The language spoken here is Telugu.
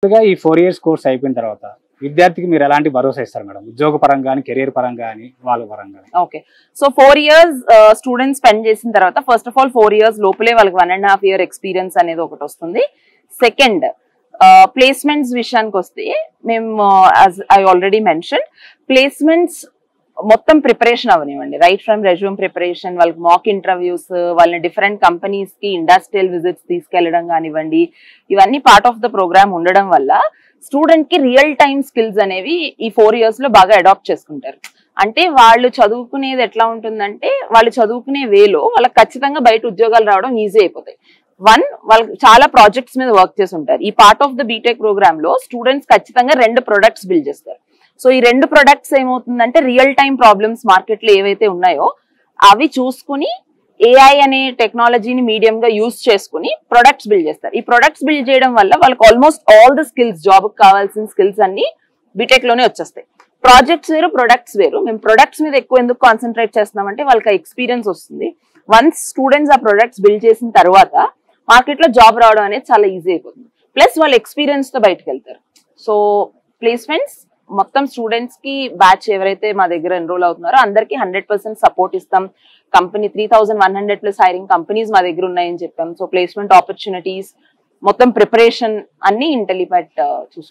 ఈ 4 ఇయర్స్ కోర్స్ అయిపోయిన తర్వాత విద్యార్థికి మీరు ఎలాంటి భరోసా ఇస్తారు మేడం? ఉద్యోగ పరంగా కానీ, కెరీర్ పరంగా కానీ, వాళ్ళ పరంగా? Okay. So 4 years students spend చేసిన తర్వాత ఫస్ట్ ఆఫ్ ఆల్ 4 ఇయర్స్ లోపలే వాళ్ళకి 1.5 ఇయర్ ఎక్స్పీరియన్స్ అనేది ఒకటి వస్తుంది. సెకండ్, ప్లేస్మెంట్స్ విషయానికి వస్తే మేము as I already mention, placements మొత్తం ప్రిపరేషన్ అవనివ్వండి, రైట్ ఫ్రమ్ రెజ్యూమ్ ప్రిపరేషన్, వాళ్ళకి మాక్ ఇంటర్వ్యూస్, వాళ్ళని డిఫరెంట్ కంపెనీస్ కి ఇండస్ట్రియల్ విజిట్స్ తీసుకెళ్లడం కానివ్వండి, ఇవన్నీ పార్ట్ ఆఫ్ ద ప్రోగ్రామ్ ఉండడం వల్ల స్టూడెంట్ కి రియల్ టైమ్ స్కిల్స్ అనేవి ఈ 4 ఇయర్స్ లో బాగా అడాప్ట్ చేసుకుంటారు. అంటే వాళ్ళు చదువుకునేది ఎట్లా ఉంటుందంటే, వాళ్ళు చదువుకునే వేలో వాళ్ళకి ఖచ్చితంగా బయట ఉద్యోగాలు రావడం ఈజీ అయిపోతాయి. వాళ్ళు చాలా ప్రాజెక్ట్స్ మీద వర్క్ చేసి ఉంటారు. ఈ part of the BTech program లో స్టూడెంట్స్ ఖచ్చితంగా 2 ప్రొడక్ట్స్ బిల్డ్ చేస్తారు. సో ఈ 2 ప్రొడక్ట్స్ ఏమవుతుందంటే, రియల్ టైమ్ ప్రాబ్లమ్స్ మార్కెట్ లో ఏవైతే ఉన్నాయో అవి చూసుకుని ఏఐ అనే టెక్నాలజీని మీడియం గా యూజ్ చేసుకుని ప్రొడక్ట్స్ బిల్డ్ చేస్తారు. ఈ ప్రొడక్ట్స్ బిల్డ్ చేయడం వల్ల వాళ్ళకి almost all the skills, job కి కావాల్సిన స్కిల్స్ అన్ని బీటెక్ లోనే వచ్చేస్తాయి. ప్రాజెక్ట్స్ వేరు, ప్రొడక్ట్స్ వేరు. మేము ప్రొడక్ట్స్ మీద ఎక్కువ ఎందుకు కాన్సన్ట్రేట్ చేస్తున్నామంటే, వాళ్ళకి ఎక్స్పీరియన్స్ వస్తుంది. వన్స్ స్టూడెంట్స్ ఆ ప్రొడక్ట్స్ బిల్డ్ చేసిన తర్వాత మార్కెట్ లో జాబ్ రావడం అనేది చాలా ఈజీ అయిపోతుంది. ప్లస్ వాళ్ళ ఎక్స్పీరియన్స్ తో బయటకు వెళ్తారు. సో ప్లేస్మెంట్స్ మొత్తం స్టూడెంట్స్ కి బ్యాచ్ ఎవరైతే మా దగ్గర ఎన్రోల్ అవుతున్నారో అందరికి 100% సపోర్ట్ ఇస్తాం. కంపెనీ 3100+ హైరింగ్ కంపెనీస్ మా దగ్గర ఉన్నాయని చెప్పాం. సో ప్లేస్మెంట్ ఆపర్చునిటీస్, మొత్తం ప్రిపరేషన్ అన్ని ఇంటెలిపాట్ చూసుకుంటాం.